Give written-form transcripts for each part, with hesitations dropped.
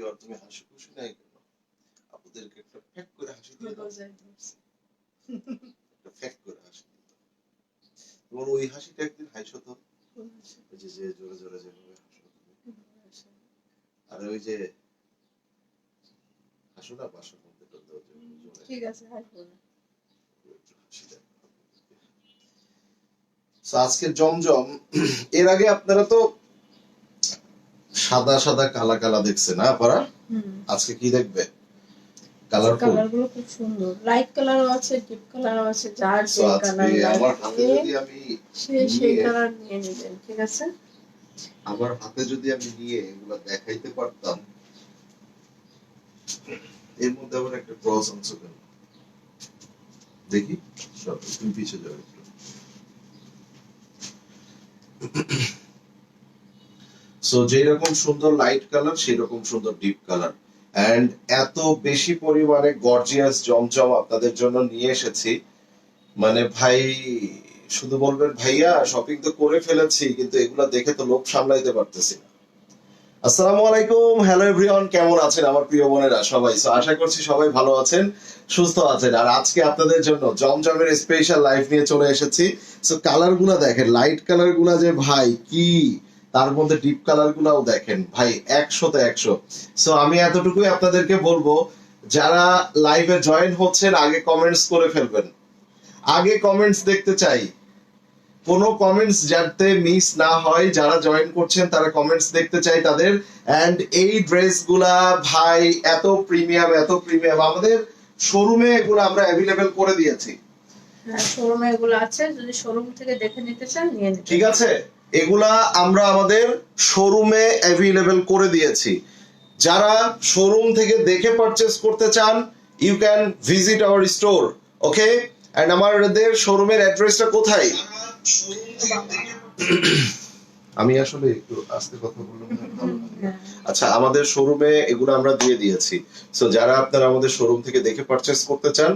Pure, তুমি হাসি খুশি নাই কেন? আপুদেরকে একটা ফ্যাক করে হাসি দিয়ে দাও, একটা ফ্যাক করে হাসি দিয়ে দাও। তোমার ওই হাসিটা একদিন হাসো তো, ওই যে যে জোরে জোরে যেভাবে হাসো তুমি, আর ওই যে হাসো না বাসার মধ্যে জোরে, ঠিক আছে হাসবো না। আজকের জমজম, এর আগে আপনারা তো সাদা সাদা কালা কালা দেখছেন না পারা, আজকে কি দেখবে? কালারগুলো খুব সুন্দর, লাইট কালারও আছে, ডিপ কালারও আছে, যার যে কালার আমার হাতে যদি আমি সেই কালার নিয়ে নেবেন, ঠিক আছে? আমার হাতে যদি আমি নিয়ে এগুলো দেখাইতে পারতাম। এর মধ্যে আবার একটা ক্রস অংশ কেন দেখি, সব তুমি পিছিয়ে যাও একটু। সো যেরকম সুন্দর লাইট কালার সেরকম সুন্দর ডিপ কালার, এন্ড এত বেশি পরিমাণে গর্জিয়াস জমজম আপনাদের জন্য নিয়ে এসেছি, মানে ভাই শুধু বলবেন ভাইয়া শপিং তো করে ফেলেছি, কিন্তু এগুলা দেখে তো লোভ সামলাইতে পারতেছি না। আসসালামু আলাইকুম, হ্যালো এভরিওয়ান, কেমন আছেন আমার প্রিয় বোনেরা সবাই? সো আশা করছি সবাই ভালো আছেন, সুস্থ আছেন। আর আজকে আপনাদের জন্য জমজমের স্পেশাল লাইভ নিয়ে চলে এসেছি। সো কালার গুলা দেখেন, লাইট কালার গুলা যে ভাই কি, তার মধ্যে ডিপ কালার গুলাও দেখেন ভাই, 100তে 100। সো আমি এতটুকুই আপনাদেরকে বলবো, যারা লাইভে জয়েন হচ্ছেন আগে কমেন্টস করে ফেলবেন, আগে কমেন্টস দেখতে চাই, কোনো কমেন্টস যাতে মিস না হয়। যারা জয়েন করছেন তারা কমেন্টস দেখতে চাই তাদের। এন্ড এই ড্রেসগুলা ভাই এত প্রিমিয়াম, এত প্রিমিয়াম, আমাদের শোরুমে এগুলো আমরা অ্যাভেলেবেল করে দিয়েছি। হ্যাঁ, শোরুমে এগুলো আছে, যদি শোরুম থেকে দেখে নিতে চান নিয়ে নিতে। ঠিক আছে, এগুলা আমরা আমাদের শোরুমে অ্যাভেলেবেল করে দিয়েছি। যারা শোরুম থেকে দেখে পারচেজ করতে চান, you can visit our store, okay? And আমাদের শোরুমের অ্যাড্রেসটা কোথায়? আমি আসলে একটু আস্তে কথা বললাম না, ভালো না। আচ্ছা, আমাদের শোরুমে এগুলো আমরা দিয়ে দিয়েছি। সো যারা আপনারা আমাদের শোরুম থেকে দেখে পারচেজ করতে চান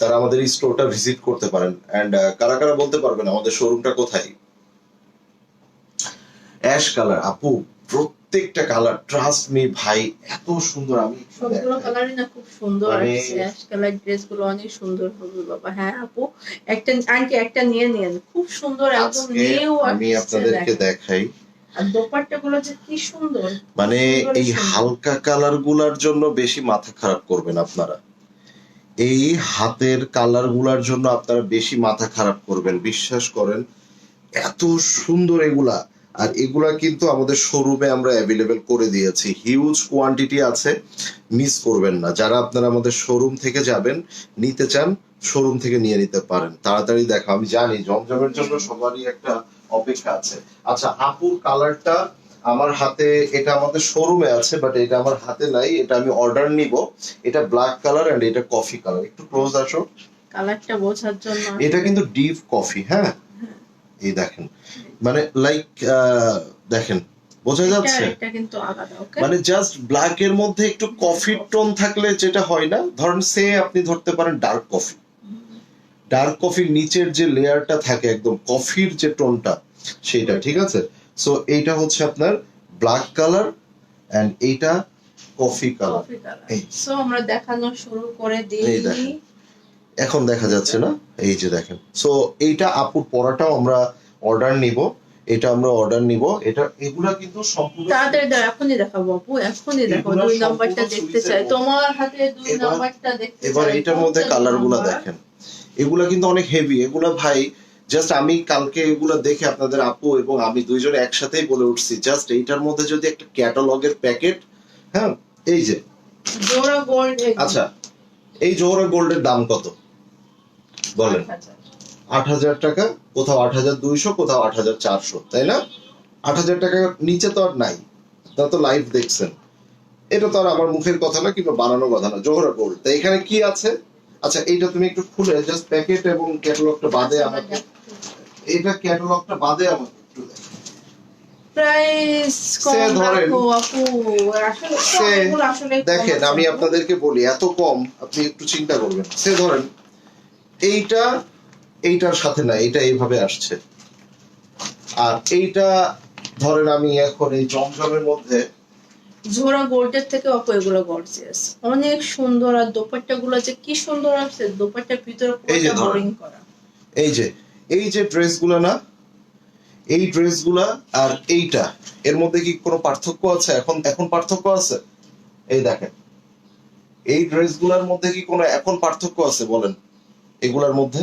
তারা আমাদের এই স্টোরটা ভিজিট করতে পারেন। এন্ড কারা কারা বলতে পারবেন আমাদের শোরুমটা কোথায়? অ্যাশ কালার আপু, প্রত্যেকটা কালার ট্রাস্ট মি ভাই এত সুন্দর। আমি সবগুলো কালারই না খুব সুন্দর আছে, অ্যাশ কালার ড্রেসগুলো অনেক সুন্দর হবে বাবা। হ্যাঁ আপু, একটা আন্টি একটা নিয়ে নিন, খুব সুন্দর, একদম নিউ। আমি আপনাদেরকে দেখাই, আর দোপাট্টাগুলো যে কি সুন্দর, মানে এই হালকা কালার গুলার জন্য বেশি মাথা খারাপ করবেন আপনারা, এই হাতের কালার গুলার জন্য আপনারা বেশি মাথা খারাপ করবেন, বিশ্বাস করেন এত সুন্দর এগুলা। আর এগুলা কিন্তু আমাদের শোরুমে আমরা অ্যাভেলেবেল করে দিয়েছি, হিউজ কোয়ান্টিটি আছে, মিস করবেন না। যারা আপনারা আমাদের শোরুম থেকে যাবেন নিতে চান, শোরুম থেকে নিয়ে নিতে পারেন। তাড়াতাড়ি দেখো, আমি জানি জমজমের জন্য সবারই একটা অপেক্ষা আছে। আচ্ছা, আপুর কালারটা আমার হাতে, এটা আমাদের শোরুমে আছে বাট এটা আমার হাতে নাই, এটা আমি অর্ডার নিব। এটা ব্ল্যাক কালার এন্ড এটা কফি কালার। একটু ক্লোজ আসো কালারটা বোঝার জন্য। এটা কিন্তু ডিপ কফি, হ্যাঁ এই দেখেন, মানে লাইক দেখেন বোঝা যাচ্ছে, এটা কিন্তু আলাদা, ওকে? মানে জাস্ট ব্ল্যাক এর মধ্যে একটু কফির টোন থাকলে যেটা হয় না, ধরেন সে আপনি ধরতে পারেন ডার্ক কফি, ডার্ক কফির নিচের যে লেয়ারটা থাকে একদম কফির যে টোনটা সেইটা, ঠিক আছে? সো এইটা হচ্ছে আপনার ব্ল্যাক কালার এন্ড এইটা কফি কালার। সো আমরা দেখানো শুরু করে দিই। এই দেখেন, এখন দেখা যাচ্ছে না, এই যে দেখেন। সো এইটা আপুর পরাটাও আমরা অর্ডার নিব, এটা আমরা অর্ডার নিব। এটা এগুলা কিন্তু সম্পূর্ণ তাড়াতাড়ি দাও, এখনই দেখাবো আপু, এখনই দেখাবো। 2 নাম্বারটা দেখতে চাই, তোমার হাতে 2 নাম্বারটা দেখতে চাই। এবার এটার মধ্যে কালারগুলো দেখেন, এগুলা কিন্তু অনেক হেভি। এগুলা ভাই জাস্ট আমি কালকে এগুলা দেখে আপনাদের আপু এবং আমি দুইজনে একসাথেই বলে উঠছি, জাস্ট এইটার মধ্যে যদি একটা ক্যাটালগের প্যাকেট, হ্যাঁ এই যে জোড়া গোল্ড। আচ্ছা, এই জোহরা গোল্ডের দাম কত বলেন? 8,000 টাকা, কোথাও 8,200, কোথাও 8,400, তাই না? 8,000 টাকার নিচে তো আর নাই, তা তো লাইভ দেখছেন। এটা তো আর আমার মুখের কথা না কিংবা বানানো কথা না, জোহরা গোল্ড। তাই এখানে কি আছে? আচ্ছা, এইটা তুমি একটু খুলে জাস্ট প্যাকেট এবং ক্যাটালগটা বাদে আমাকে, এটা ক্যাটালগটা বাদে আমাকে একটু প্রাইস কম রাখো আপু। আসলে দেখেন, আমি আপনাদেরকে বলি এত কম আপনি একটু চিন্তা করবেন। সে ধরেন এইটা এইটার সাথে না, এটা এইভাবে আসছে, আর এইটা ধরেন আমি এখন এই জমজমের মধ্যে জোহরা গোল্ডের থেকে আপু এগুলো গর্জিয়াস, অনেক সুন্দর। আর দোপাট্টা গুলো যে কি সুন্দর আসছে, দোপাট্টার ভিতরে এই যে পুরোটা ধরেন, বোরিং করা। এই যে ড্রেসগুলো না, এই ড্রেসগুলা আর এইটা, এর মধ্যে কি কোনো পার্থক্য আছে? এখন এখন পার্থক্য আছে? এই দেখেন, এই ড্রেসগুলোর মধ্যে কি কোনো এখন পার্থক্য আছে বলেন? এগুলার মধ্যে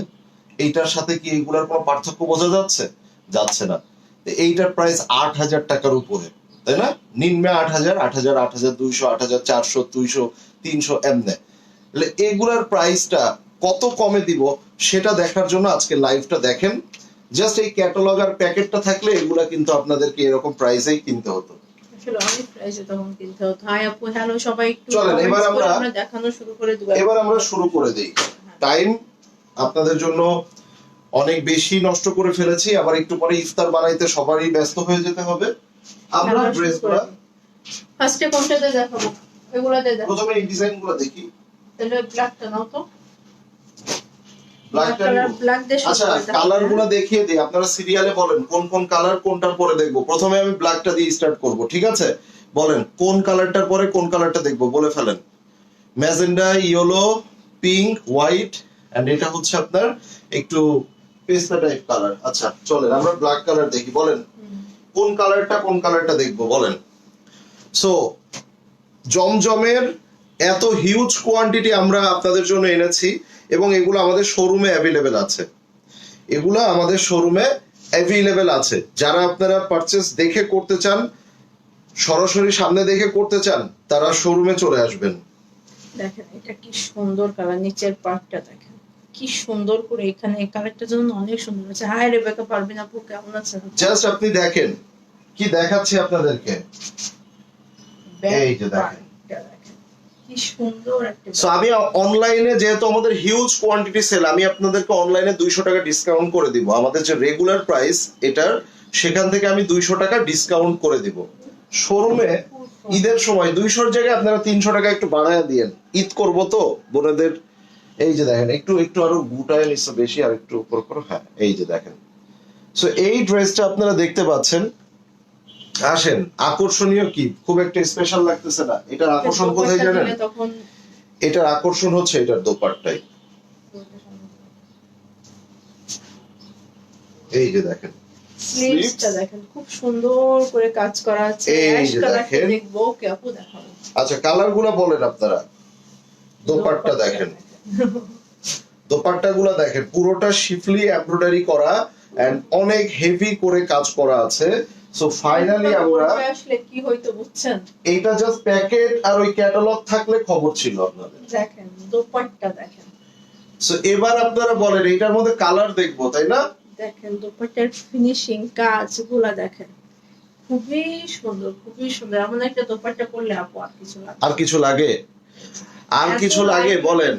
এইটার সাথে কি এগুলার কোনো পার্থক্য বোঝা যাচ্ছে? যাচ্ছে না। তো এইটার প্রাইস 8,000 টাকার উপরে, তাই না? নিম্নে 8,000, 8,000, 8,200, 8,400, 200, 300 এমনে। তাহলে এগুলার প্রাইসটা কত কমে দিব সেটা দেখার জন্য আজকে লাইভটা দেখেন। জাস্ট এই ক্যাটালগ আর প্যাকেটটা থাকলে এগুলা কিন্তু আপনাদেরকে এরকম প্রাইসেই কিনতে হতো। আসলে অনেক প্রাইসে তখন কিনতে হতো। হাই আপু, হ্যালো সবাই, একটু চলেন এবার আমরা দেখানো শুরু করে দিব। এবার আমরা শুরু করে দেই। টাইম আপনাদের জন্য অনেক বেশি নষ্ট করে ফেলেছি, আবার একটু পরে ইফতার বানাইতে সবারই ব্যস্ত হয়ে যেতে হবে। আমরা ড্রেসগুলো ফার্স্টে কোনটাতে দেখাবো? এগুলাতে দেখাবো। প্রথমে এই ডিজাইনগুলো দেখি। তাহলে ব্ল্যাকটা নাও তো। ব্ল্যাকটা ব্ল্যাক দিয়ে শুরু আচ্ছা, করে কালারগুলো দেখিয়ে দিই। আপনারা সিরিয়ালে বলেন কোন কোন কালার কোনটার পরে দেখবো। প্রথমে আমি ব্ল্যাকটা দিয়ে স্টার্ট করব, ঠিক আছে? বলেন কোন কালারটার পরে কোন কালারটা দেখবো, বলে ফেলেন। Magenta, yellow, pink, white, and এটা হচ্ছে আপনার একটু পেস্তা টাইপ কালার। আচ্ছা চলেন আমরা ব্ল্যাক কালার দেখি। বলেন কোন কালারটা দেখবো, বলেন। সো জমজমের এত হিউজ কোয়ান্টিটি আমরা আপনাদের জন্য এনেছি এবং এগুলো আমাদের শোরুমে অ্যাভেলেবেল আছে। এগুলো আমাদের শোরুমে অ্যাভেলেবেল আছে। যারা আপনারা পারচেজ দেখে করতে চান, সরাসরি সামনে দেখে করতে চান, তারা শোরুমে চলে আসবেন। দেখেন এটা কি সুন্দর কালার, নিচের পার্টটা দেখেন কি সুন্দর করে, এখানে এই কালারটা জন্য অনেক সুন্দর আছে। হাই রেবেকা, পারবেন আপু কেমন আছেন? জাস্ট আপনি দেখেন কি দেখাচ্ছি আপনাদেরকে। এই যে দেখেন কি সুন্দর একটা। সো আমি অনলাইনে, যেহেতু আমাদের হিউজ কোয়ান্টিটি সেল, আমি আপনাদেরকে অনলাইনে 200 টাকা ডিসকাউন্ট করে দিব। আমাদের যে রেগুলার প্রাইস এটার, সেখান থেকে আমি 200 টাকা ডিসকাউন্ট করে দিব। শোরুমে ঈদের সময় 200 জায়গায় আপনারা 300 টাকা একটু বাড়ায় দিয়েন। ঈদ করব তো বোনেদের। এই যে দেখেন, একটু একটু আরো গুটায় নিচ্ছে বেশি, আর একটু উপর করো। হ্যাঁ এই যে দেখেন। সো এই ড্রেসটা আপনারা দেখতে পাচ্ছেন। আসেন, আকর্ষণীয় কি, খুব একটা স্পেশাল লাগতেছে না? এটার আকর্ষণ কোথায় জানেন? এটার আকর্ষণ হচ্ছে এটার দোপাট্টাই। এই যে দেখেন, স্লিভসটা দেখেন খুব সুন্দর করে কাজ করা আছে। এই যে দেখেন। দেখবো কি আপু দেখাবো। আচ্ছা কালারগুলো বলেন আপনারা। দোপাট্টা দেখেন, দোপাট্টাগুলো দেখেন, পুরোটা শিফলি এমব্রয়ডারি করা এন্ড অনেক হেভি করে কাজ করা আছে। সো ফাইনালি আমরা আসলে কি হইতো বুঝছেন, এইটা জাস্ট প্যাকেট আর ওই ক্যাটালগ থাকলে খবর ছিল আপনাদের। দেখেন দোপাট্টা দেখেন। সো এবার আপনারা বলেন, এইটার মধ্যে কালার দেখবো তাই না? দেখেন দোপাট্টার ফিনিশিং কাজগুলা দেখেন, খুবই সুন্দর, খুবই সুন্দর। এমন একটা দোপাট্টা পরলে আপু আর কিছু লাগে? আর কিছু লাগে? আর কিছু লাগে বলেন?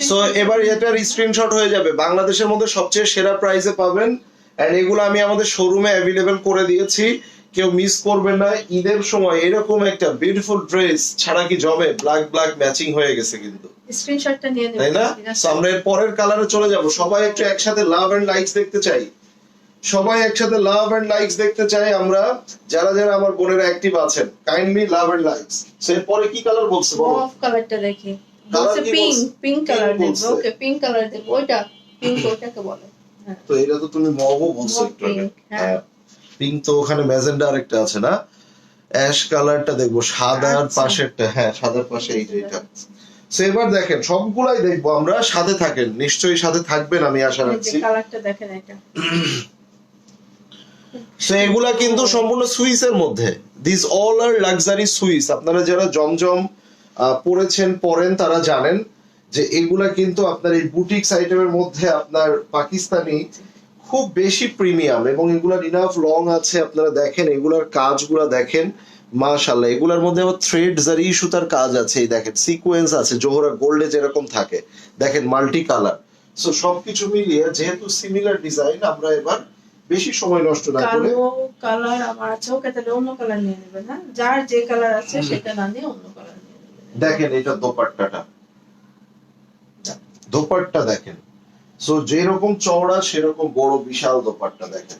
সো এবার এটার স্ক্রিনশট হয়ে যাবে। বাংলাদেশের মধ্যে সবচেয়ে সেরা প্রাইসে পাবেন এন্ড এগুলো আমি আমাদের শোরুমে অ্যাভেলেবেল করে দিয়েছি, কেউ মিস করবেন না। ঈদের সময় এরকম একটা বিউটিফুল ড্রেস ছাড়া কি জমে? ব্ল্যাক ব্ল্যাক ম্যাচিং হয়ে গেছে কিন্তু, স্ক্রিনশটটা নিয়ে নেবেন, তাই না? সো আমরা এর পরের কালারে চলে যাব। সবাই একটু একসাথে লাভ এন্ড লাইকস দেখতে চাই। সবাই একসাথে লাভ এন্ড লাইকস দেখতে চাই আমরা। যারা যারা আমার বোনেরা অ্যাক্টিভ আছেন, kindly love and likes. So এর পরে কি কালার বলছে বলো? অফ কালারটা দেখি, বলছে পিঙ্ক, পিঙ্ক কালার দেব। ওকে পিঙ্ক কালার দেব। ওইটা পিঙ্ক, ওটাকে বলে। হ্যাঁ তো এটা তো তুমি মগও বলছো একটু আগে। হ্যাঁ পিঙ্ক তো ওখানে ম্যাজেন্ডা আরেকটা আছে না? অ্যাশ কালারটা দেখবো, সাদার পাশেরটা। হ্যাঁ সাদার পাশে এই যে এটা। সো এবার দেখেন, সবগুলাই দেখবো আমরা। সাথে থাকেন, নিশ্চয়ই সাথে থাকবেন আমি আশা রাখছি। কালারটা দেখেন এটা। সো এগুলা কিন্তু সম্পূর্ণ সুইসের মধ্যে। This all are luxury Swiss. আপনারা যারা জমজম পরেন তারা জানেন যে এগুলা কিন্তু আপনার এই বুটিক্স আইটেমের মধ্যে আপনার পাকিস্তানি খুব বেশি প্রিমিয়াম, এবং এগুলার ইনাফ লং আছে। আপনারা দেখেন এগুলার কাজগুলা দেখেন, মাশাআল্লাহ। এগুলার মধ্যে আবার থ্রেড জারি সুতার কাজ আছে। এই দেখেন সিকোয়েন্স আছে, জোহরা গোল্ডে যেরকম থাকে দেখেন, মাল্টি কালার। সো সবকিছু মিলিয়ে যেহেতু সিমিলার ডিজাইন, আমরা এবার বেশি সময় নষ্ট না করে, কালো কালার আমার আছে। ওকে তাহলে অন্য কালার নিয়ে নেবেন। না যার যে কালার আছে সেটা না নিয়ে অন্য কালার নিয়ে নেবেন। দেখেন এটা দোপাট্টাটা, দোপাট্টা দেখেন। সো যেরকম চওড়া সেরকম বড় বিশাল দোপাট্টা দেখেন।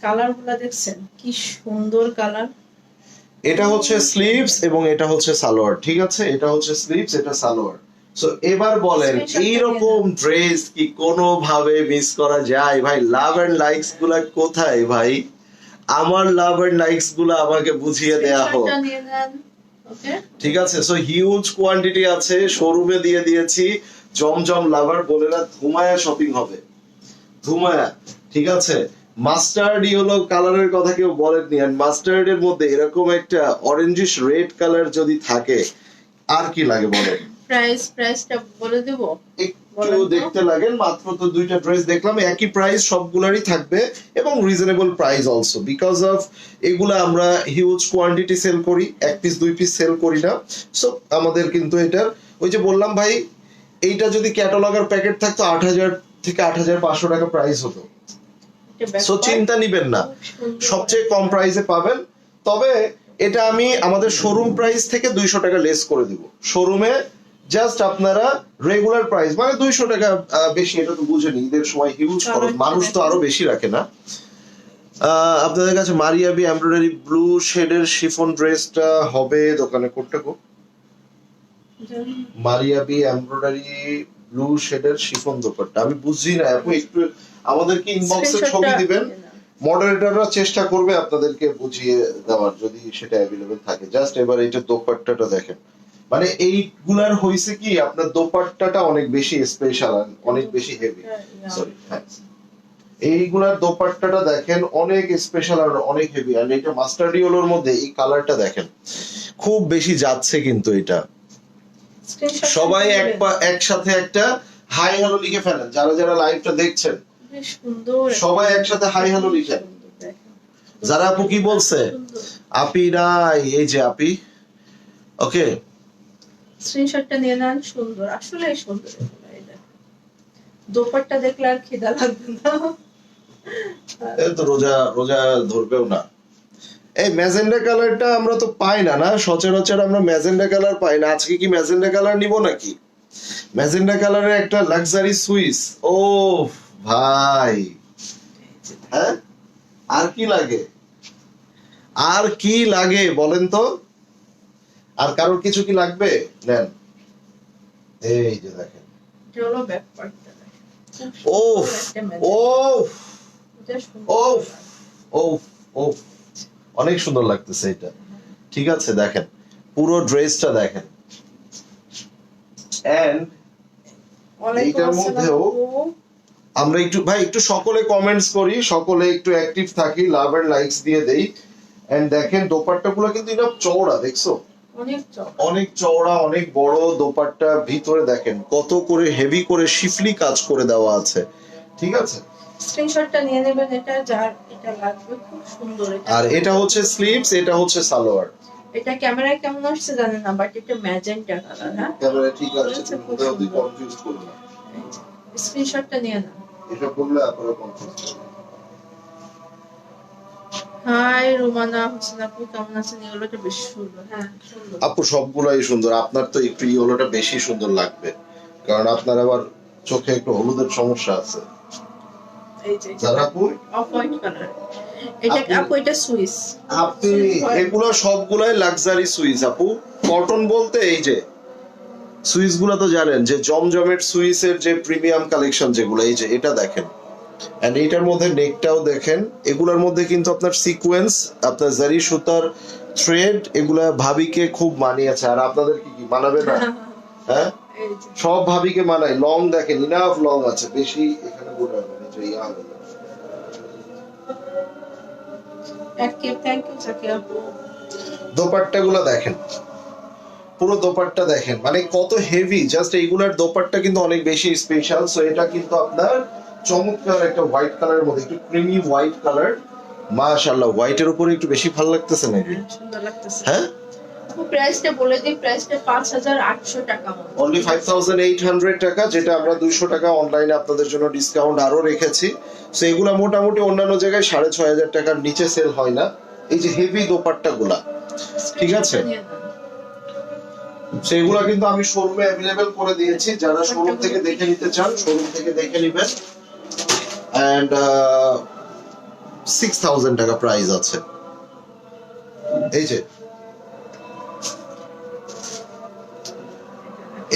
কালারগুলো দেখছেন কি সুন্দর কালার। এটা হচ্ছে স্লিভস এবং এটা হচ্ছে সালোয়ার, ঠিক আছে? এটা হচ্ছে স্লিভস, এটা সালোয়ার। সো এবার বলেন এইরকম ড্রেস কি কোনোভাবে মিস করা যায় ভাই? লাভ এন্ড লাইকস গুলা কোথায় ভাই? আমার লাভ এন্ড লাইকস গুলা আমাকে বুঝিয়ে দেয়া হোক, স্ক্রিনশটটা নিয়ে নেন। ওকে, ঠিক আছে? সো হিউজ কোয়ান্টিটি আছে, শোরুমে দিয়ে দিয়েছি। জমজম লাভার বোনেরা ধুমায়া শপিং হবে, ধুমায়া, ঠিক আছে? মাস্টার্ড ইয়েলো কালারের কথা কেউ বলেননি, আর মাস্টার্ড এর মধ্যে এরকম একটা অরেঞ্জিশ রেড কালার যদি থাকে আর কি লাগে বলেন? প্রাইসটা বলে দেব। একটু দেখতে লাগেন, মাত্র তো দুইটা ড্রেস দেখলাম, একই প্রাইস সবগুলারই থাকবে এবং reasonable price also, because of এগুলা আমরা হিউজ কোয়ান্টিটি সেল করি, এক পিস দুই পিস সেল করি না। সো আমাদের কিন্তু এটার ওই যে বললাম ভাই, এইটা যদি ক্যাটালগার প্যাকেট থাকতো 8,000 থেকে 8,500 টাকা প্রাইস হতো। সো চিন্তা নিবেন না, সবচেয়ে কম প্রাইসে পাবেন। তবে এটা আমি আমাদের শোরুম প্রাইস থেকে 200 টাকা লেস করে দিব। শোরুমে জাস্ট আপনারা রেগুলার প্রাইস মানে 200 টাকা বেশি, এটা তো বুঝেনি, ঈদের সময় হিউজ খরচ, মানুষ তো আরো বেশি রাখে না। আপনাদের কাছে মারিয়াবি এমব্রয়ডারি ব্লু শেডের শিফন ড্রেসটা হবে দোকানে, কোনটা গো? মারিয়াবি এমব্রয়ডারি ব্লু শেডের শিফন দোপাট্টা আমি বুঝছি না আপু, একটু আমাদেরকে ইনবক্সে ছবি দিবেন, মডারেটররা চেষ্টা করবে আপনাদেরকে বুঝিয়ে দেওয়ার যদি সেটা অ্যাভেলেবল থাকে। জাস্ট এবার এটা দোপাট্টাটা দেখেন, মানে এইগুলার হইছে কি আপনার দোপাট্টাটা অনেক বেশি স্পেশাল, অনেক বেশি হেভি, সরি হ্যাঁ, এইগুলার দোপাট্টাটা দেখেন অনেক স্পেশাল আর অনেক হেভি। আর এটা মাস্টার্ড ইয়েলোর মধ্যে এই কালারটা দেখেন খুব বেশি যাচ্ছে কিন্তু এটা। সবাই একসাথে একটা হাই হ্যালো লিখে ফেলেন, যারা যারা লাইভটা দেখছেন সবাই একসাথে হাই হ্যালো লিখেন। যারা আপু কি বলছে? আপি নাই, এই যে আপি, ওকে স্ক্রিনশটটা নিয়ে নেন। সুন্দর, আসলেই সুন্দর। দোপাট্টা দেখলে আর খিদা লাগবে না। এই তো রোজা রোজা ধরবেও না। এই ম্যাজেন্ডা কালারটা আমরা তো পাই না, না সচরাচর আমরা ম্যাজেন্ডা কালার পাই না। আজকে কি ম্যাজেন্ডা কালার নিব নাকি? ম্যাজেন্ডা কালারের একটা লাক্সারি সুইস, ও ভাই, হ্যাঁ আর কি লাগে, আর কি লাগে বলেন তো? আর কারোর কিছু কি লাগবে? নেন, এই যে দেখেন, চলো ব্যাক পার্টটা দেখেন। ওফ ওফ ওফ ওফ ওফ, অনেক সুন্দর লাগতেছে এটা, ঠিক আছে? দেখেন পুরো ড্রেসটা দেখেন, এন্ড এইটার মধ্যেও আমরা একটু ভাই একটু সকলে কমেন্টস করি, সকলে একটু অ্যাক্টিভ থাকি, লাভ এন্ড লাইকস দিয়ে দেই। এন্ড দেখেন দোপাট্টাগুলো কিন্তু এটা চওড়া, দেখছো? অনেক চওড়া, অনেক বড় দোপাট্টা। ভিতরে দেখেন কত করে হেভি করে শিফলি কাজ করে দেওয়া আছে, ঠিক আছে? স্ক্রিনশটটা নিয়ে নেবেন, এটা যার এটা লাগবে, খুব সুন্দর। আর এটা হচ্ছে স্লিভস, এটা হচ্ছে সালোয়ার। এটা ক্যামেরায় কেমন আসছে জানেন না, বাট এটা ম্যাজেন্টা কালার। হ্যাঁ ক্যামেরায় ঠিক আছে, তুমি ওদের কনফিউজ করো না। স্ক্রিনশটটা নিয়ে নাও, এটা বললে আপনারা কনফিউজ করবেন। হাই রুমানা হোসেন আপু, কেমন আছেন? এগুলোটা বেশ সুন্দর। হ্যাঁ সুন্দর আপু, সবগুলাই সুন্দর, আপনার তো একটু ইয়েলোটা বেশি সুন্দর লাগবে, কারণ আপনার আবার চোখে একটু হলুদের সমস্যা আছে। এই যে যারা আপু অফ হোয়াইট কালার, এটা আপু এটা সুইস। আপনি এগুলো সবগুলাই লাক্সারি সুইস আপু। কটন বলতে এই যে সুইস গুলো তো জানেন যে জমজমের সুইসের যে প্রিমিয়াম কালেকশন যেগুলো, এই যে এটা দেখেন, এন্ড এইটার মধ্যে নেকটাও দেখেন। এগুলোর মধ্যে কিন্তু আপনার সিকোয়েন্স, আপনার জারি সুতার থ্রেড, এগুলা ভাবিকে খুব মানিয়েছে। আর আপনাদের কি কি মানাবে না? হ্যাঁ, সব ভাবিকে মানায়। লং দেখেন, ইনাফ লং আছে, বেশি এখানে গোটা হবে না। যে ইয়া হবে না। থ্যাংক ইউ সাকিয়া আপু। দোপাট্টাগুলো দেখেন, পুরো দোপাট্টা দেখেন, মানে কত হেভি। জাস্ট এইগুলার দোপাট্টা কিন্তু অনেক বেশি স্পেশাল। সো এটা কিন্তু আপনার চমৎকার একটা হোয়াইট কালারের মধ্যে, একটু ক্রিমি হোয়াইট কালার। মাশাআল্লাহ, হোয়াইটের উপরে একটু বেশি ভালো লাগতেছে নাকি? সুন্দর লাগতেছে। হ্যাঁ, প্রাইসটা বলে দিই, প্রাইসটা 5800 টাকা, অনলি 5800 টাকা, যেটা আমরা 200 টাকা অনলাইনে আপনাদের জন্য ডিসকাউন্ট আরো রেখেছি। সো এগুলা মোটামুটি অন্যান্য জায়গায় 6500 টাকার নিচে সেল হয় না, এই যে হেভি দোপাট্টাগুলা, ঠিক আছে? সেগুলা কিন্তু আমি শোরুমে অ্যাভেলেবেল করে দিয়েছি। যারা শোরুম থেকে দেখে নিতে চান, শোরুম থেকে দেখে নেবেন। এন্ড 6000 টাকা প্রাইস আছে। এই যে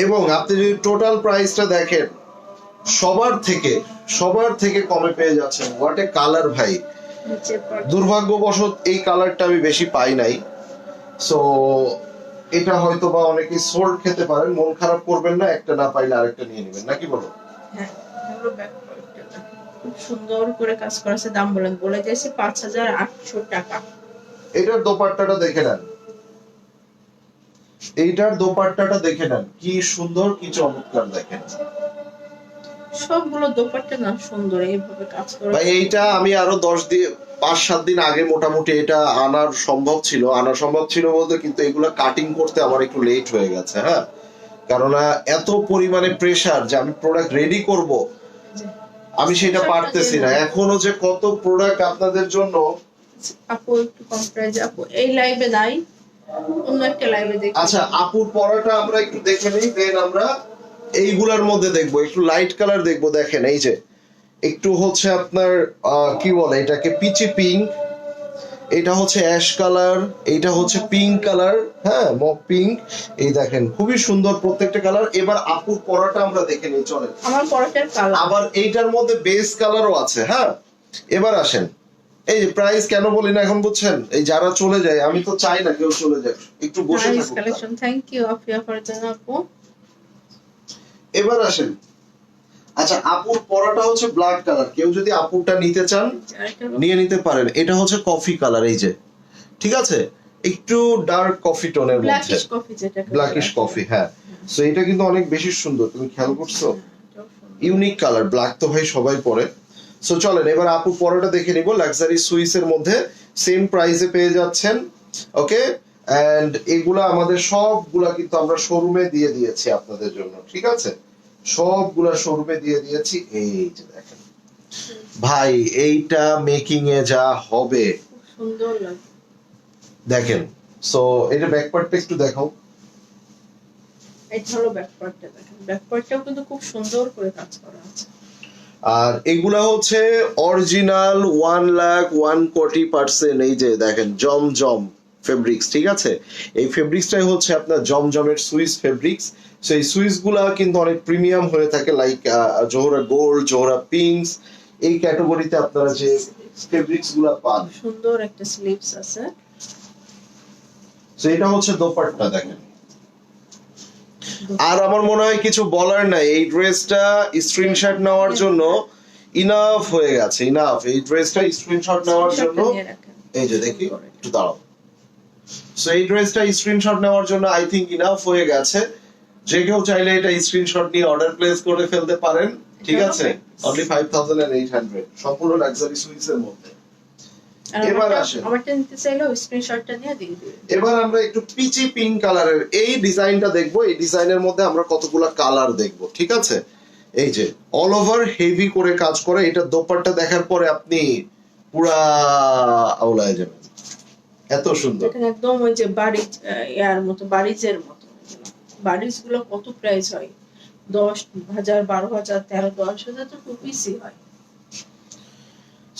এবং আপনি যদি টোটাল প্রাইসটা দেখেন সবার থেকে কমে পেয়ে যাচ্ছেন। হোয়াট এ কালার ভাই! নিচের part দুর্ভাগ্যবশত এই কালারটা আমি বেশি পাই নাই, সো এটা হয়তো বা অনেকে সোল্ড খেতে পারেন, মন খারাপ করবেন না, একটা না পাইলে আরেকটা নিয়ে নেবেন, নাকি বলো? হ্যাঁ, হলো back part টা। খুব সুন্দর করে কাজ করা আছে। দাম বলে দিয়েছি 5,800 টাকা। এটার দোপাট্টাটা দেখে নেন, এইটার দোপাট্টাটা দেখে নেন, কি সুন্দর, কি চমৎকার! দেখেন সবগুলো দোপাট্টা না সুন্দর, এইভাবে কাজ করা। ভাই এইটা আমি আরো 5-7 দিন আগে মোটামুটি এটা আনার সম্ভব ছিল বলতে, কিন্তু এগুলা কাটিং করতে আমার একটু লেট হয়ে গেছে। হ্যাঁ, কেননা এত পরিমাণে প্রেসার যে আমি প্রোডাক্ট রেডি করব, আমি সেটা পারতেছি না। এখনো যে কত প্রোডাক্ট আপনাদের জন্য। আপু একটু কম প্রাইজে, আপু এই লাইভে নাই, অন্য একটা লাইভে দেখি। আচ্ছা, আপুর পরাটা আমরা একটু দেখে নিই, দেন আমরা এইগুলার মধ্যে দেখবো, একটু লাইট কালার দেখবো। দেখেন এই যে একটু হচ্ছে আপনার কি বলে এটাকে, পিচি পিঙ্ক, এটা হচ্ছে অ্যাশ কালার, এটা হচ্ছে পিঙ্ক কালার, হ্যাঁ মক পিঙ্ক। এই দেখেন খুবই সুন্দর প্রত্যেকটা কালার। এবার আপুর পরাটা আমরা দেখে নিই, চলেন। আমার পরাটার কালার আবার এইটার মধ্যে বেস কালারও আছে। হ্যাঁ, এবার আসেন, এই যে প্রাইস কেন বলি না এখন বুঝছেন? এই যারা চলে যায়, আমি তো চাই না কেউ চলে যাক, একটু বসে নাইস থাকুক। Collection, thank you Afia for জন্য আপু। এবার আসেন, আচ্ছা আপুর পরাটা হচ্ছে ব্ল্যাক কালার, কেউ যদি আপুরটা নিতে চান নিয়ে নিতে পারেন। এটা হচ্ছে কফি কালার, এই যে, ঠিক আছে, একটু ডার্ক কফি টোনের মধ্যে, ব্ল্যাকিশ কফি, যেটা ব্ল্যাকিশ কফি। হ্যাঁ, সো এটা কিন্তু অনেক বেশি সুন্দর, তুমি খেয়াল করছো? ইউনিক কালার, ব্ল্যাক তো ভাই সবাই পরে। সো চলেন এবার আপু পরাটা দেখে নিব। লাক্সারি সুইসের মধ্যে সেম প্রাইসে পেয়ে যাচ্ছেন, ওকে। এন্ড এগুলা আমাদের সবগুলা কিন্তু আমরা শোরুমে দিয়ে দিয়েছি আপনাদের জন্য, ঠিক আছে? সবগুলা শোরুমে দিয়ে দিয়েছি। এই যে দেখেন ভাই, এইটা মেকিং এ যা হবে, সুন্দর লাগে দেখেন। সো এটা ব্যাক পার্টটা একটু দেখাও। এটা হলো ব্যাক পার্টটা, দেখেন ব্যাক পার্টটাও কিন্তু খুব সুন্দর করে কাজ করা আছে। আর এগুলা হচ্ছে অরিজিনাল 1,01,00,000% এই যে দেখেন জমজম ফেব্রিক্স, ঠিক আছে? এই ফেব্রিক্সটাই হচ্ছে আপনার জমজমের সুইস ফেব্রিক্স। সো এই সুইস গুলা কিন্তু অনেক প্রিমিয়াম হয়ে থাকে, like Zohra gold, Zohra pinks, এই ক্যাটাগরিতে আপনারা যে ফেব্রিক্স গুলা পান। সুন্দর একটা স্লিভস আছে। সো এটা হচ্ছে দোপাট্টা, দেখেন। আর আমার মনে হয় কিছু বলার নাই, এই ড্রেসটা স্ক্রিনশট নেওয়ার জন্য ইনাফ হয়ে গেছে, ইনাফ। এই ড্রেসটা স্ক্রিনশট নেওয়ার জন্য, এই যে দেখি একটু দাঁড়াও। সো এই ড্রেসটা স্ক্রিনশট নেওয়ার জন্য আই থিংক ইনাফ হয়ে গেছে। যে কেউ চাইলে এটা স্ক্রিনশট নিয়ে অর্ডার প্লেস করে ফেলতে পারেন, ঠিক আছে? অনলি 5,800, সম্পূর্ণ লাক্সারি সুইসের মধ্যে। এবার আসেন, আমারটা নিতে চাইলেও স্ক্রিনশটটা নিয়ে দিয়ে দিবেন। এবার আমরা একটু পিচি পিঙ্ক কালারের এই ডিজাইনটা দেখবো। এই ডিজাইনের মধ্যে আমরা কতগুলা কালার দেখবো, ঠিক আছে? এই যে অল ওভার হেভি করে কাজ করে, এটা দোপাট্টা দেখার পরে আপনি পুরা আউলায় যাবেন, এত সুন্দর। দেখেন একদম ওই যে বাড়ি ইয়ার মতো, বাড়িজের মতো। বাড়িজ গুলো কত প্রাইস হয়? 10,000, 12,000, 13,000, 10,000 তো 2 পিসই হয়।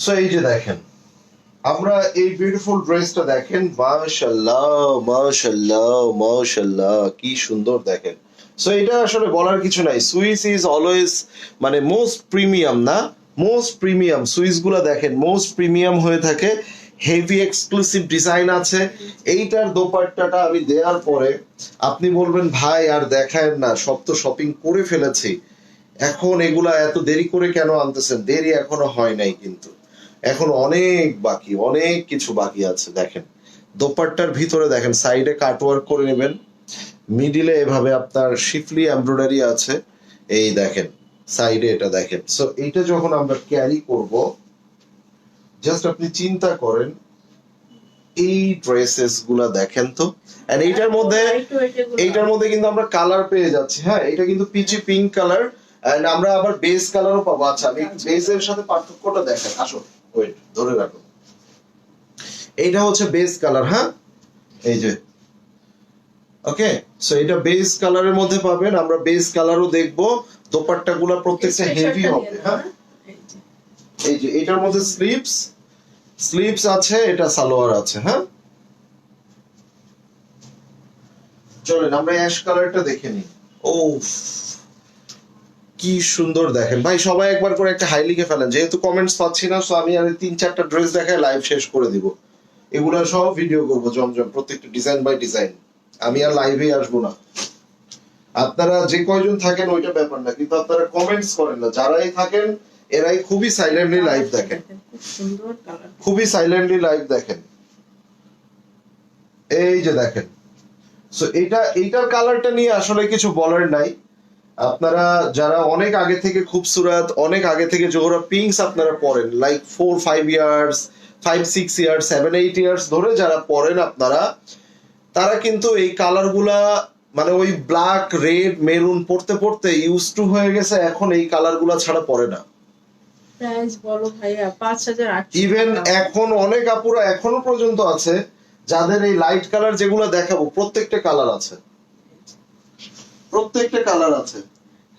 সো এই যে দেখেন, আমরা এই বিউটিফুল ড্রেসটা দেখেন, মাশাআল্লাহ মাশাআল্লাহ মাশাআল্লাহ, কি সুন্দর দেখেন। সো এটা আসলে বলার কিছু নাই, সুইস ইজ অলওয়েজ মানে মোস্ট প্রিমিয়াম, না মোস্ট প্রিমিয়াম। সুইস গুলা দেখেন মোস্ট প্রিমিয়াম হয়ে থাকে, হেভি এক্সক্লুসিভ ডিজাইন আছে। এইটার দোপাট্টাটা আমি দেওয়ার পরে আপনি বলবেন ভাই আর দেখায়েন না, সব তো শপিং করে ফেলেছি, এখন এগুলা এত দেরি করে কেন আনতেছেন? দেরি এখনো হয় নাই, কিন্তু এখন অনেক বাকি, অনেক কিছু বাকি আছে। দেখেন দোপাট্টার ভিতরে দেখেন সাইডে কাটওয়ার্ক করে নেবেন, মিডিলে এভাবে আপনার শিফলি এমব্রয়ডারি আছে, এই দেখেন সাইডে এটা দেখেন। সো এইটা যখন আমরা ক্যারি করব, জাস্ট আপনি চিন্তা করেন এই ড্রেসেস গুলা দেখেন তো। এন্ড এইটার মধ্যে কিন্তু আমরা কালার পেয়ে যাচ্ছি। হ্যাঁ, এটা কিন্তু পিচি পিঙ্ক কালার, এন্ড আমরা আবার বেস কালারও পাবো। আচ্ছা, আমি বেসের সাথে পার্থক্যটা দেখেন, আসো ওয়েট ধরে রাখো। এইটা হচ্ছে বেস কালার, হ্যাঁ এই যে, ওকে। সো এটা বেস কালারের মধ্যে পাবেন, আমরা বেস কালারও দেখবো। দোপাট্টা গুলা প্রত্যেকটা হেভি হবে। হ্যাঁ, এই যে এটার মধ্যে স্লিভস আছে, এটা সালোয়ার আছে। হ্যাঁ, চলেন আমরা অ্যাশ কালারটা দেখে নিই। ও কি সুন্দর দেখেন ভাই, সবাই একবার করে একটা হাই লিখে ফেলেন, যেহেতু কমেন্টস পাচ্ছি না সো আমি আর 3-4টা ড্রেস দেখায় লাইভ শেষ করে দিব। এগুলা সব ভিডিও করবো জমজম, প্রত্যেকটা ডিজাইন বাই ডিজাইন। আমি আর লাইভে আসবো না। আপনারা যে কয়জন থাকেন ওইটা ব্যাপার না, কিন্তু আপনারা কমেন্টস করেন না। যারাই থাকেন এরাই খুবই সাইলেন্টলি লাইভ দেখেন, খুব সুন্দর কালার। খুবই সাইলেন্টলি লাইভ দেখেন। এই যে দেখেন, সো এইটার কালারটা নিয়ে আসলে কিছু বলার নাই। আপনারা যারা অনেক আগে থেকে খুবসুরত, অনেক আগে থেকে জোহরা পিঙ্কস আপনারা পড়েন, লাইক 4-5 ইয়ার্স, 5-6 ইয়ার্স, 7-8 ইয়ার্স ধরে যারা পড়েন আপনারা, তারা কিন্তু এই কালার গুলা মানে ওই ব্ল্যাক, রেড, মেরুন পড়তে পড়তে ইউজ টু হয়ে গেছে, এখন এই কালার গুলা ছাড়া পড়ে না। প্রাইস বলো ভাইয়া 5800। ইভেন এখন অনেক আপুরা এখনো পর্যন্ত আছে যাদের এই লাইট কালার যেগুলো দেখাবো প্রত্যেকটা কালার আছে, প্রত্যেকটা কালার আছে।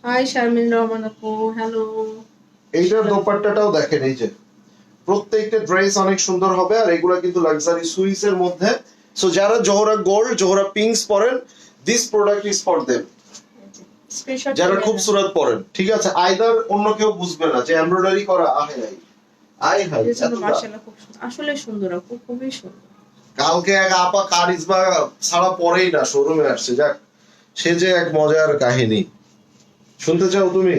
হাই শারমিন রহমান আপু, হ্যালো। এইটার দোপাট্টাটাও দেখেন, এই যে প্রত্যেকটা ড্রেস অনেক সুন্দর হবে, আর এগুলা কিন্তু লাক্সারি সুইস এর মধ্যে। সো যারা জোহরা গোল্ড, জোহরা পিঙ্কস পরেন, this product is for them. Screenshot যারা খুবসুরত পরেন, ঠিক আছে, আইদার অন্য কেউ বুঝবে না যে এমব্রয়ডারি করা আই হাই মাশাআল্লাহ, খুব সুন্দর, আসলে সুন্দর আপু, খুবই সুন্দর। কালকে এক আপা কারিজমা ছাড়া পরেই না শোরুমে আসছে, যাক সে যে এক মজার কাহিনী। শুনতে চাও তুমি?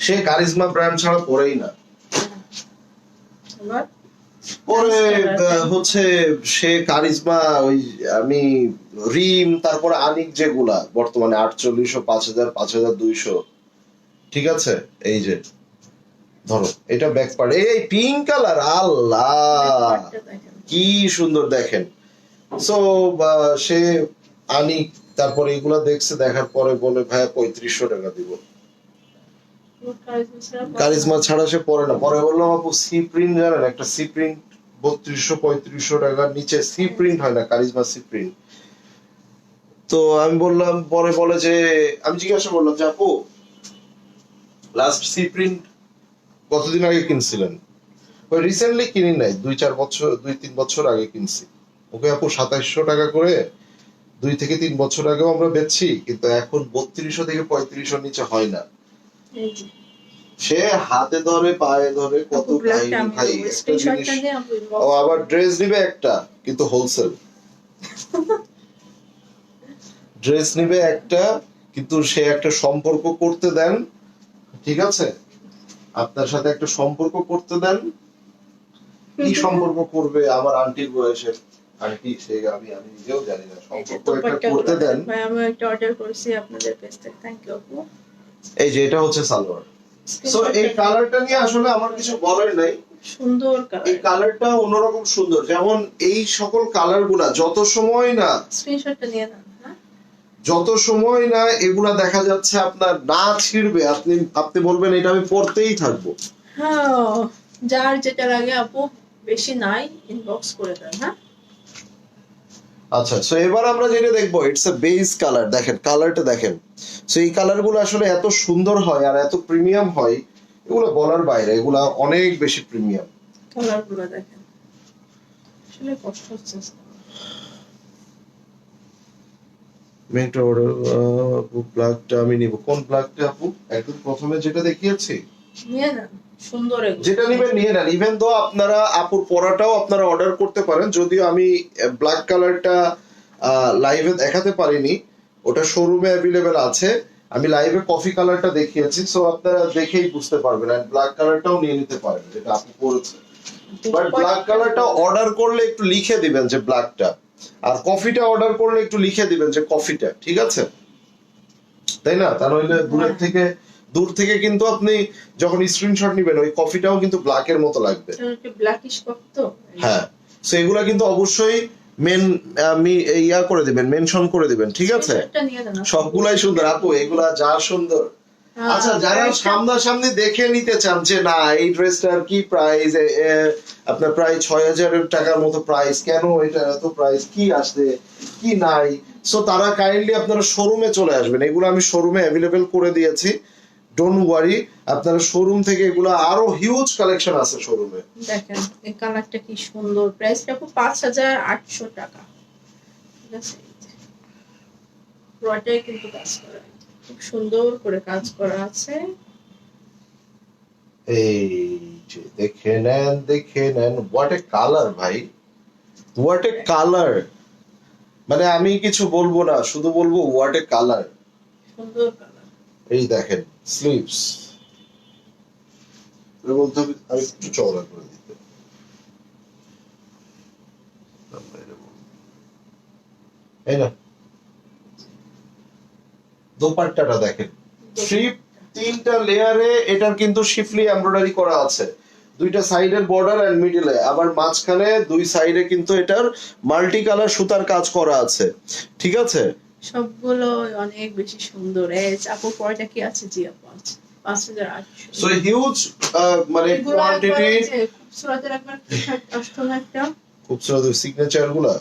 সে কারিজমা ব্র্যান্ড ছাড়া পরেই না, আবার পরে হচ্ছে সে কারিজমা, ওই আমি রিম, তারপরে আনিক যেগুলা বর্তমানে 4800, 5000, 5200, ঠিক আছে। এই যে ধরো এটা ব্যাক পার্ট, এই পিঙ্ক কালার, আল্লাহ কি সুন্দর দেখেন। সো সে আনিক, তারপরে এগুলা দেখছে, দেখার পরে বলে ভাইয়া 3500 টাকা দিব। কারিজমা ছাড়া সে পরে না। পরে বললাম আপু সি প্রিন্ট জানেন, একটা সি প্রিন্ট 3200-3500 টাকার নিচে সি প্রিন্ট হয় না, কারিজমা সি প্রিন্ট। তো আমি বললাম, পরে বলে যে, আমি জিজ্ঞাসা করলাম যে আপু লাস্ট সি প্রিন্ট কতদিন আগে কিনছিলেন? ওই রিসেন্টলি কিনি নাই, 2-3 বছর আগে কিনছি। ওকে আপু 2700 টাকা করে 2 থেকে 3 বছর আগেও আমরা বেচছি, কিন্তু এখন 3200 থেকে 3500 নিচে হয় না। সে হাতে ধরে পায়ে ধরে কত কাহিনী ভাই। একটা জিনিস, ও আবার ড্রেস নিবে একটা, কিন্তু হোলসেল ড্রেস নিবে একটা, কিন্তু সে একটা সম্পর্ক করতে দেন, ঠিক আছে, আপনার সাথে একটা সম্পর্ক করতে দেন। কি সম্পর্ক করবে আমার আন্টির বয়সের আন্টি, সে আমি নিজেও জানি না, সম্পর্ক একটা করতে দেন। ভাই আমি একটা অর্ডার করেছি আপনাদের পেজ থেকে, থ্যাংক ইউ আপু। এই যে এটা হচ্ছে সালোয়ার। সো এই কালারটা নিয়ে আসলে আমার কিছু বলার নাই, সুন্দর কালার। এই কালারটা অন্যরকম সুন্দর। যেমন এই সকল কালার গুলা যত সময় না, স্ক্রিনশটটা নিয়ে নেন, যত সময় না এগুলা দেখা যাচ্ছে আপনার না ছিড়বে, আপনি বলবেন এটা আমি পড়তেই থাকবো। হ্যাঁ, যার যেটা লাগে আপু, বেশি নাই, ইনবক্স করে দেন। হ্যাঁ, আচ্ছা, সো এবার আমরা যেটা দেখবো, ইটস এ বেস কালার। দেখেন কালারটা দেখেন। সো এই কালার গুলো আসলে এত সুন্দর হয় আর এত প্রিমিয়াম হয়, এগুলো বলার বাইরে, এগুলা অনেক বেশি প্রিমিয়াম। কালার গুলো দেখেন, আসলে কষ্ট হচ্ছে। মেয়েটা অর্ডার আপু, ব্ল্যাকটা আমি নিব। কোন ব্ল্যাকটা আপু? একদম প্রথমে যেটা দেখিয়েছি নিয়ে নেন, সুন্দর এগুলো। যেটা নিবেন নিয়ে নেন। ইভেন তো আপনারা আপুর পরাটাও আপনারা অর্ডার করতে পারেন, যদিও আমি ব্ল্যাক কালারটা লাইভে দেখাতে পারিনি, ওটা শোরুমে অ্যাভেলেবেল আছে। আমি লাইভে কফি কালারটা দেখিয়েছি, সো আপনারা দেখেই বুঝতে পারবেন। আর ব্ল্যাক কালারটাও নিয়ে নিতে পারেন, যেটা আপু পরেছে। বাট ব্ল্যাক কালারটা অর্ডার করলে একটু লিখে দিবেন যে ব্ল্যাকটা, আর কফিটা অর্ডার করলে একটু লিখে দিবেন যে কফিটা, ঠিক আছে? তাই না? তা নইলে দূর থেকে কিন্তু আপনি যখন স্ক্রিনশট নিবেন, ওই কফিটাও কিন্তু ব্ল্যাকের মতো লাগবে। ব্ল্যাকিশ কফি তো। হ্যাঁ, সো এগুলা কিন্তু অবশ্যই ইয়া করে দিবেন, মেনশন করে দিবেন, ঠিক আছে? সবগুলাই সুন্দর আপু, এগুলা যা সুন্দর। আচ্ছা, যারা সামনাসামনি দেখে নিতে চান যে না এই ড্রেসটার কি প্রাইস, আপনার প্রায় 6000 টাকার মতো প্রাইস, কেন এটা এত প্রাইস, কি আসছে কি নাই, সো তারা কাইন্ডলি আপনারা শোরুমে চলে আসবেন। এগুলো আমি শোরুমে অ্যাভেলেবেল করে দিয়েছি, ডোন্ট ওয়ারি। আপনারা শোরুম থেকে এগুলো, আরো হিউজ কালেকশন আছে শোরুমে। দেখেন এই কালারটা কি সুন্দর, প্রাইসটা 5800 টাকা, ঠিক আছে? পুরোটাই কিন্তু কাজ করা, খুব সুন্দর করে কাজ করা আছে। এই যে দেখে নেন হোয়াট এ কালার ভাই, হোয়াট এ কালার। মানে আমি কিছু বলবো না, শুধু বলবো হোয়াট এ কালার। সুন্দর কালার। এই দেখেন স্লিভস, বলতে হবে আমি একটু চওড়া করে দিতে। এই না দোপাট্টাটা দেখেন, স্ট্রিপ তিনটা লেয়ারে এটার কিন্তু শিফলি এমব্রয়ডারি করা আছে, দুইটা সাইডের বর্ডার এন্ড মিডলে, আবার মাঝখানে দুই সাইডে কিন্তু এটার মাল্টি কালার সুতার কাজ করা আছে, ঠিক আছে। সবগুলো অনেক বেশি সুন্দর। আপু পয়টা কি আছে? জি আপু আছে 5800। সো হিউজ মানে কোয়ান্টিটি। খুবসুরতের একবার আসতো না একটা, খুবসুরত সিগনেচার গুলা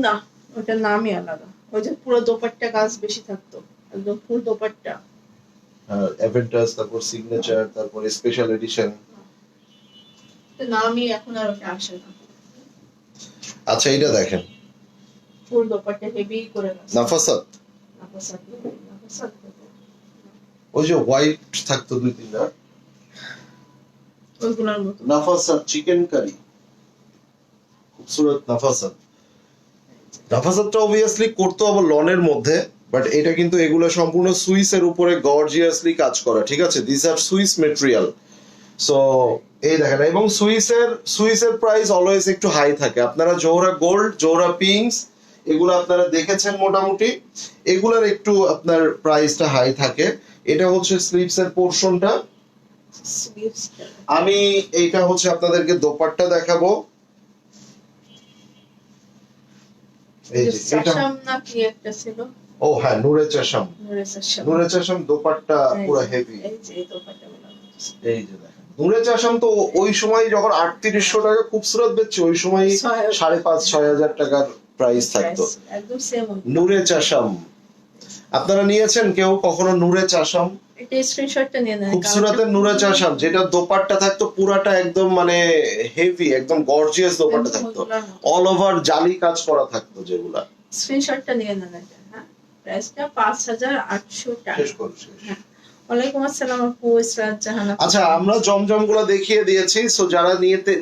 না ওটার নামই আলাদা, ওই যে পুরো দোপাট্টা কাজ বেশি থাকতো, একদম ফুল দোপাট্টা। অ্যাভেন্টাস, তারপর সিগনেচার, তারপর স্পেশাল এডিশন, নামই এখন আর ওটা আসে না। আচ্ছা এটা দেখেন ফুল দোপাট্টা হেভি করে কাজ। নাফাসাত, নাফাসাত, নাফাসাত। ওই যে হোয়াইট থাকতো দুই তিনটা, ওইগুলোর মতো নাফাসাত চিকেন কারি, খুবসুরত নাফাসাত। নাফাসাতটা অবভিয়াসলি করতো আবার লনের মধ্যে, বাট এটা কিন্তু এগুলো সম্পূর্ণ সুইসের উপরে গর্জিয়াসলি কাজ করা, ঠিক আছে। This are Swiss material. So এই দেখেন, এবং সুইসের প্রাইস অলওয়েজ একটু হাই থাকে। আপনারা জোহরা গোল্ড, জোহরা পিঙ্কস এগুলো আপনারা দেখেছেন মোটামুটি, এগুলার একটু আপনার প্রাইসটা হাই থাকে। এটা হচ্ছে স্লিভস এর পোরশনটা। স্লিভসটা। আমি এইটা হচ্ছে আপনাদেরকে দোপাট্টা দেখাবো। এই যে এটা চাশাম না কি একটা ছিল? ও হ্যাঁ, নূরে চাশাম। নূরে চাশাম দোপাট্টা পুরো হেভি। এই যে দোপাট্টাগুলো এই যে দেখেন নূরে চাশাম তো ওই সময় যখন 3800 টাকা খুবসুরত বেচছে, ওই সময় 5,500-6,000 টাকার প্রাইস থাকতো একদম সেম। নূরে চাশাম আপনারা নিয়েছেন কেউ কখনো? নূরে চাশাম, এটা স্ক্রিনশটটা নিয়ে নেন। খুবসুরতের নূরে চাশাম, যেটা দোপাট্টা থাকতো পুরাটা একদম মানে হেভি, একদম গর্জিয়াস দোপাট্টা থাকতো, অল ওভার জালি কাজ করা থাকতো যেগুলা। স্ক্রিনশটটা নিয়ে নেন এটা। হ্যাঁ, প্রাইসটা 5800 টাকা। শেষ করো শেষ। ওয়ালাইকুম আসসালাম আপু, ইসরাত জাহান। আচ্ছা আমরা জমজম গুলো দেখিয়ে দিয়েছি, সো যারা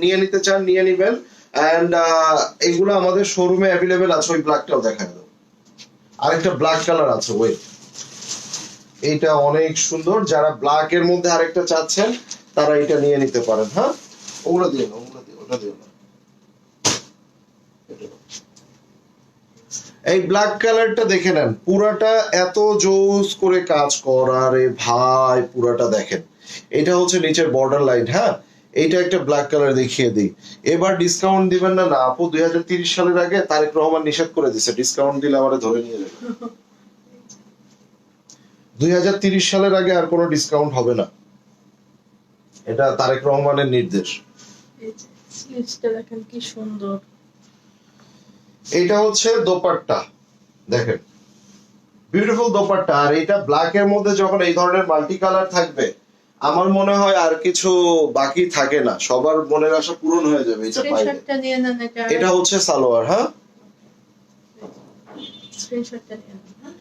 নিয়ে নিতে চান নিয়ে নিবেন। এন্ড এগুলো আমাদের শোরুমে অ্যাভেলেবেল আছে। ওই ব্ল্যাকটাও দেখায় দাও, আরেকটা ব্ল্যাক কালার আছে, ওয়েট, এইটা অনেক সুন্দর। যারা ব্ল্যাক এর মধ্যে আরেকটা চাচ্ছেন তারা এটা নিয়ে নিতে পারেন। হ্যাঁ, ওগুলো দিও না, ওগুলো দিও, ওটা দিও না। এই ব্ল্যাক কালারটা দেখে নেন, পুরাটা এত জোস করে কাজ করা রে ভাই, পুরাটা দেখেন। এটা হচ্ছে নিচের বর্ডার লাইন। হ্যাঁ, এইটা একটা ব্ল্যাক কালার দেখিয়ে দিই। এবার ডিসকাউন্ট দিবেন না? না আপু, 2030 সালের আগে তারেক রহমান নিষেধ করে দিছে, ডিসকাউন্ট দিলে আমারে ধরে নিয়ে যাবে। 2030 সালের আগে আর কোনো ডিসকাউন্ট হবে না, এটা তারেক রহমানের নির্দেশ। এই যে স্লিভসটা দেখেন কি সুন্দর। এটা হচ্ছে দোপাট্টা, দেখেন বিউটিফুল দোপাট্টা। আর এটা ব্ল্যাক এর মধ্যে যখন এই ধরনের মাল্টি কালার থাকবে, আমার মনে হয় আর কিছু বাকি থাকে না, সবার মনের আশা পূরণ হয়ে যাবে এটা পাইলে। স্ক্রিনশটটা নিয়ে নেন এটা। এটা হচ্ছে সালোয়ার। হ্যাঁ, স্ক্রিনশটটা নিয়ে নেন।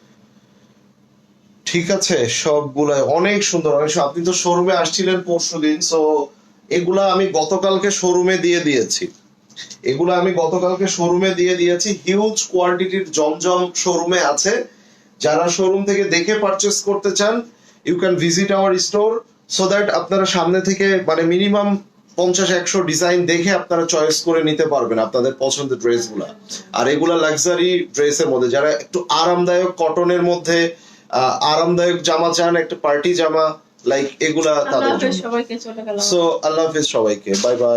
ঠিক আছে, সবগুলাই অনেক সুন্দর, অনেক সুন্দর। আপনি তো শোরুমে আসছিলেন পরশুদিন, সো এগুলা আমি গতকালকে শোরুমে দিয়ে দিয়েছি। হিউজ কোয়ান্টিটির জমজম শোরুমে আছে। যারা শোরুম থেকে দেখে পারচেজ করতে চান, you can visit our store, so that আপনারা সামনে থেকে মানে মিনিমাম 50-100 ডিজাইন দেখে আপনারা চয়েস করে নিতে পারবেন আপনাদের পছন্দের ড্রেসগুলা। আর এগুলা লাক্সারি ড্রেসের মধ্যে, যারা একটু আরামদায়ক কটনের মধ্যে আরামদায়ক জামা চান, একটা পার্টি জামা লাইক, এগুলা তাদের জন্য। সবাইকে চলে গেলাম। সো আল্লাহ হাফেজ সবাইকে, বাই বাই।